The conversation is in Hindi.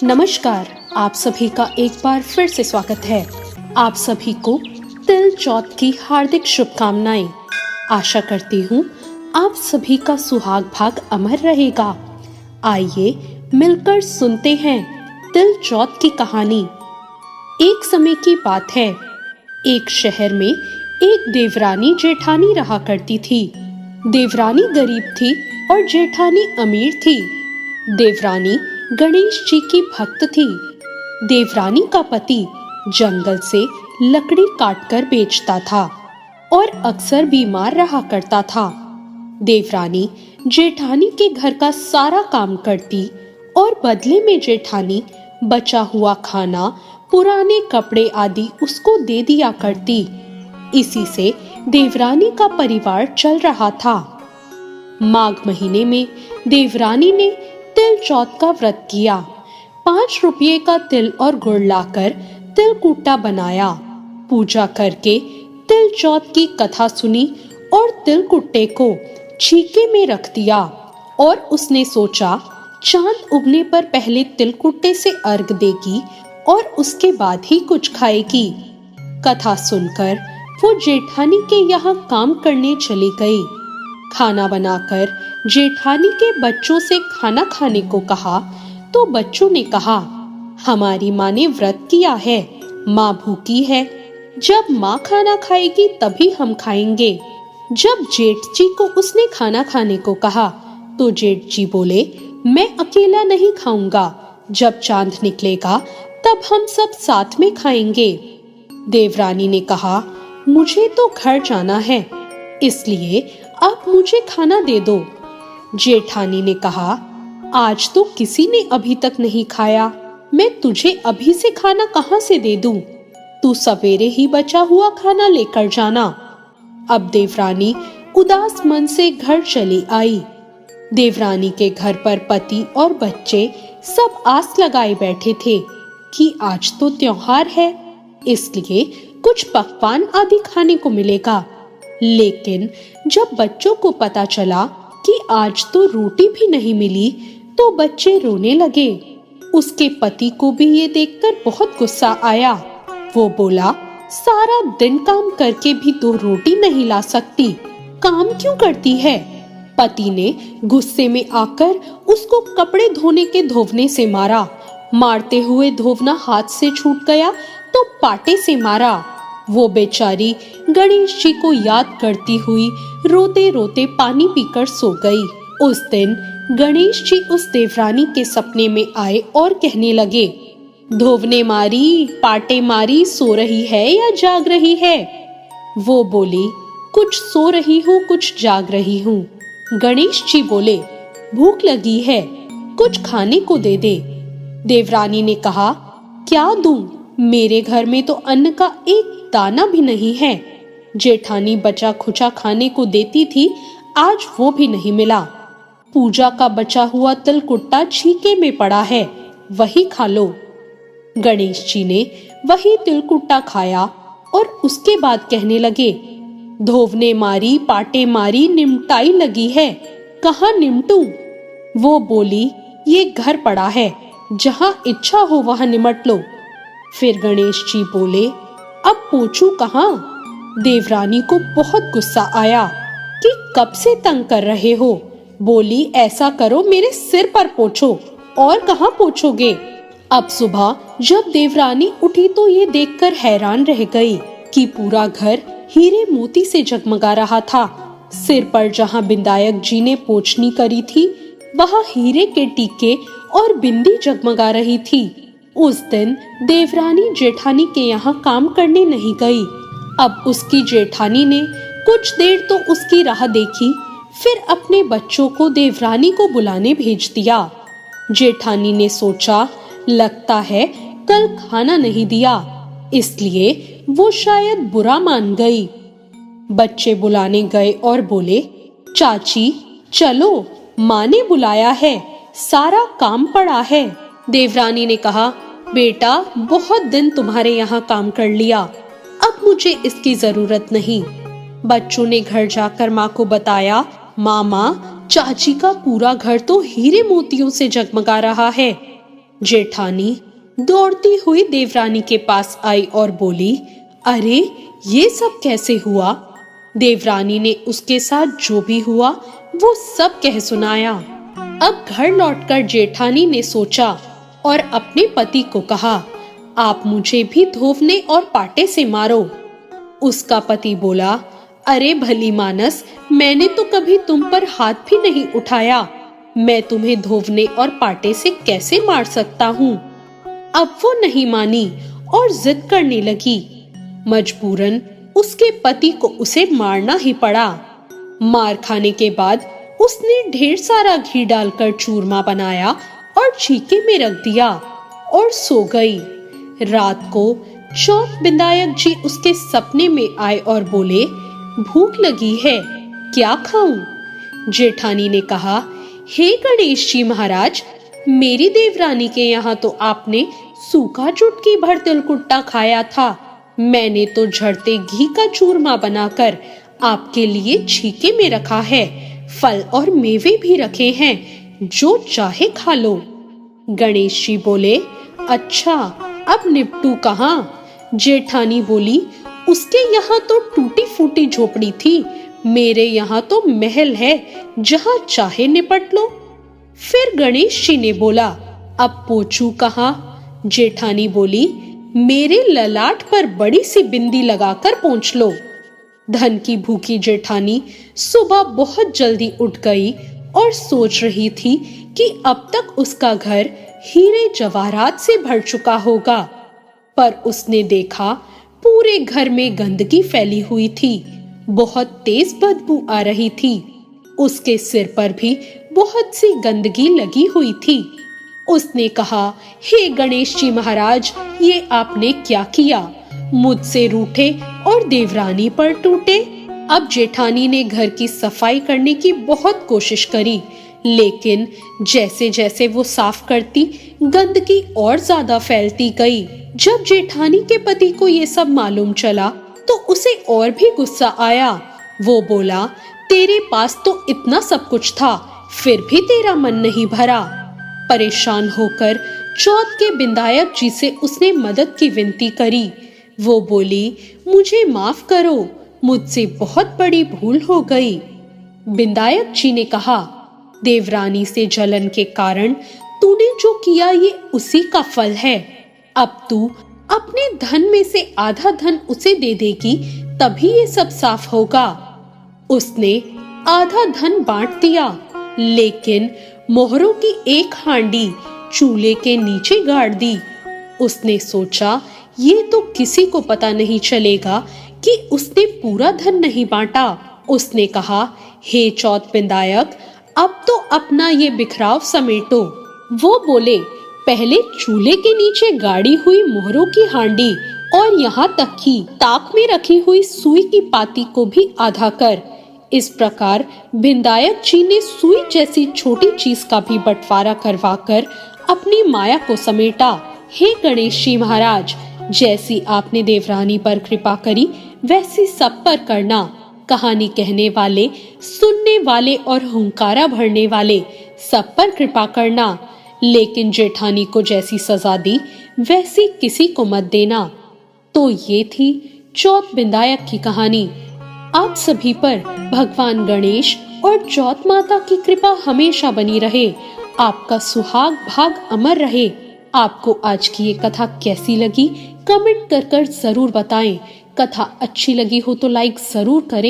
नमस्कार। आप सभी का एक बार फिर से स्वागत है। आप सभी को तिल चौथ की हार्दिक शुभकामनाएं। आशा करती हूँ आप सभी का सुहाग भाग अमर रहेगा। आइए मिलकर सुनते हैं तिल चौथ की कहानी। एक समय की बात है, एक शहर में एक देवरानी जेठानी रहा करती थी। देवरानी गरीब थी और जेठानी अमीर थी। देवरानी गणेश जी की भक्त थी। देवरानी का पति जंगल से लकड़ी काटकर बेचता था और अक्सर बीमार रहा करता था। देवरानी जेठानी के घर का सारा काम करती और बदले में जेठानी बचा हुआ खाना, पुराने कपड़े आदि उसको दे दिया करती। इसी से देवरानी का परिवार चल रहा था। माघ महीने में देवरानी ने तिल चौथ का व्रत किया। 5 रुपये का तिल और गुड़ लाकर तिलकुट्टा बनाया। पूजा करके तिल चौथ की कथा सुनी और तिलकुट्टे को छीके में रख दिया और उसने सोचा चांद उगने पर पहले तिलकुट्टे से अर्घ देगी और उसके बाद ही कुछ खाएगी। कथा सुनकर वो जेठानी के यहाँ काम करने चली गई। खाना बनाकर जेठानी के बच्चों से खाना खाने को कहा तो बच्चों ने कहा, हमारी माँ ने व्रत किया है, माँ भूखी है, जब माँ खाना खाएगी तभी हम खाएंगे। जब जेठ जी को उसने खाना खाने को कहा तो जेठ जी बोले, मैं अकेला नहीं खाऊंगा, जब चांद निकलेगा तब हम सब साथ में खाएंगे। देवरानी ने कहा, मुझे तो घर जाना है, इसलिए आप मुझे खाना दे दो। जेठानी ने कहा, आज तो किसी ने अभी तक नहीं खाया, मैं तुझे अभी से खाना कहाँ से दे दूं? तू सवेरे ही बचा हुआ खाना लेकर जाना। अब देवरानी उदास मन से घर चली आई। देवरानी के घर पर पति और बच्चे सब आस लगाए बैठे थे कि आज तो त्योहार है, इसलिए कुछ पकवान आदि खाने को मिलेगा। लेकिन जब बच्चों को पता चला कि आज तो रोटी भी नहीं मिली तो बच्चे रोने लगे। उसके पति को भी ये देखकर बहुत गुस्सा आया। वो बोला, सारा दिन काम करके भी 2 रोटी नहीं ला सकती, काम क्यों करती है? पति ने गुस्से में आकर उसको कपड़े धोने के धोवने से मारा। मारते हुए धोवना हाथ से छूट गया तो पाटे से मारा। वो बेचारी गणेश जी को याद करती हुई रोते रोते पानी पीकर सो गई। उस दिन गणेश जी उस देवरानी के सपने में आए और कहने लगे, धोवने मारी, पाटे मारी, सो रही है या जाग रही है? वो बोली, कुछ सो रही हूँ, कुछ जाग रही हूँ। गणेश जी बोले, भूख लगी है, कुछ खाने को दे दे। देवरानी ने कहा, क्या दूं? मेरे घर में तो अन्न का एक दाना भी नहीं है। जेठानी बचा खुचा खाने को देती थी, आज वो भी नहीं मिला। पूजा का बचा हुआ तिलकुट्टा छीके में पड़ा है, वही खा लो। गणेश जी ने वही तिलकुट्टा खाया और उसके बाद कहने लगे, धोवने मारी, पाटे मारी, निमटाई लगी है, कहाँ निमटूं? वो बोली, ये घर पड़ा है, जहाँ इच्छा हो वहां निमट लो। फिर गणेश जी बोले, अब पोंछू कहाँ? देवरानी को बहुत गुस्सा आया कि कब से तंग कर रहे हो। बोली, ऐसा करो, मेरे सिर पर पोंछो, और कहाँ पोंछोगे? अब सुबह जब देवरानी उठी तो ये देखकर हैरान रह गई कि पूरा घर हीरे मोती से जगमगा रहा था। सिर पर जहाँ बिंदायक जी ने पोंछनी करी थी, वहाँ हीरे के टीके और बिंदी जगमगा रही थी। उस दिन देवरानी जेठानी के यहाँ काम करने नहीं गई। अब उसकी जेठानी ने कुछ देर तो उसकी राह देखी, फिर अपने बच्चों को देवरानी को बुलाने भेज दिया। जेठानी ने सोचा, लगता है कल खाना नहीं दिया, इसलिए वो शायद बुरा मान गई। बच्चे बुलाने गए और बोले, चाची चलो, माँ ने बुलाया है, सारा काम पड़ा है। देवरानी ने कहा, बेटा बहुत दिन तुम्हारे यहाँ काम कर लिया, अब मुझे इसकी जरूरत नहीं। बच्चों ने घर जाकर माँ को बताया, मामा चाची का पूरा घर तो हीरे मोतियों से जगमगा रहा है। जेठानी दौड़ती हुई देवरानी के पास आई और बोली, अरे ये सब कैसे हुआ? देवरानी ने उसके साथ जो भी हुआ वो सब कह सुनाया। अब घर लौटकर जेठानी ने सोचा और अपने पति को कहा, आप मुझे भी धोवने और पाटे से मारो। उसका पति बोला, अरे भली मानस, मैंने तो कभी तुम पर हाथ भी नहीं उठाया, मैं तुम्हें धोवने और पाटे से कैसे मार सकता हूँ? अब वो नहीं मानी और जिद करने लगी। मजबूरन उसके पति को उसे मारना ही पड़ा। मार खाने के बाद उसने ढेर सारा घी डालकर चूरमा बनाया और छीके में रख दिया और सो गई। रात को चौथ बिंदायक जी उसके सपने में आए और बोले, भूख लगी है, क्या खाऊं? जेठानी ने कहा, हे गणेश जी महाराज, मेरी देवरानी के यहाँ तो आपने सूखा चुटकी भर तिलकुट्टा खाया था, मैंने तो झड़ते घी का चूरमा बनाकर आपके लिए छीके में रखा है, फल और मेवे भी रखे हैं, जो चाहे खा लो। गणेश जी बोले, अच्छा, अब निपटू कहाँ? जेठानी बोली, उसके यहाँ तो टूटी फूटी झोपड़ी थी, मेरे यहाँ तो महल है, जहाँ चाहे निपट लो। फिर गणेश जी ने बोला, अब पोछू कहाँ? जेठानी बोली, मेरे ललाट पर बड़ी सी बिंदी लगाकर पोंछ लो। धन की भूखी जेठानी सुबह बहुत जल्दी उठ गई और सोच रही थी कि अब तक उसका घर हीरे जवाहरात से भर चुका होगा, पर उसने देखा पूरे घर में गंदगी फैली हुई थी, बहुत तेज बदबू आ रही थी। उसके सिर पर भी बहुत सी गंदगी लगी हुई थी। उसने कहा, हे गणेश जी महाराज, ये आपने क्या किया? मुझसे रूठे और देवरानी पर टूटे। अब जेठानी ने घर की सफाई करने की बहुत कोशिश करी, लेकिन जैसे जैसे वो साफ करती, गंदगी और ज्यादा फैलती गई। जब जेठानी के पति को ये सब मालूम चला तो उसे और भी गुस्सा आया। वो बोला, तेरे पास तो इतना सब कुछ था, फिर भी तेरा मन नहीं भरा। परेशान होकर चौथ के बिंदायक जी से उसने मदद की विनती करी। वो बोली, मुझे माफ करो, मुझसे बहुत बड़ी भूल हो गई। बिंदायक जी ने कहा, देवरानी से जलन के कारण तूने जो किया ये उसी का फल है। अब तू अपने धन में से आधा धन उसे दे देगी, तभी ये सब साफ होगा। उसने आधा धन बांट दिया, लेकिन मोहरों की एक हांडी चूल्हे के नीचे गाड़ दी। उसने सोचा, ये तो किसी को पता नहीं चलेगा कि उसने पूरा धन नहीं बांटा। उसने कहा, हे चौथ बिंदायक, अब तो अपना ये बिखराव समेटो। वो बोले, पहले चूल्हे के नीचे गाड़ी हुई मोहरों की हांडी और यहाँ तक कि ताक में रखी हुई सुई की पाती को भी आधा कर। इस प्रकार बिंदायक जी ने सुई जैसी छोटी चीज का भी बंटवारा करवाकर अपनी माया को समेटा। हे गणेश जी महाराज, जैसी आपने देवरानी पर कृपा करी, वैसी सब पर करना। कहानी कहने वाले, सुनने वाले और हुंकारा भरने वाले सब पर कृपा करना, लेकिन जेठानी को जैसी सजा दी वैसी किसी को मत देना। तो ये थी चौथ बिंदायक की कहानी। आप सभी पर भगवान गणेश और चौथ माता की कृपा हमेशा बनी रहे। आपका सुहाग भाग अमर रहे। आपको आज की ये कथा कैसी लगी, कमेंट कर जरूर बताएं। कथा अच्छी लगी हो तो लाइक जरूर करें।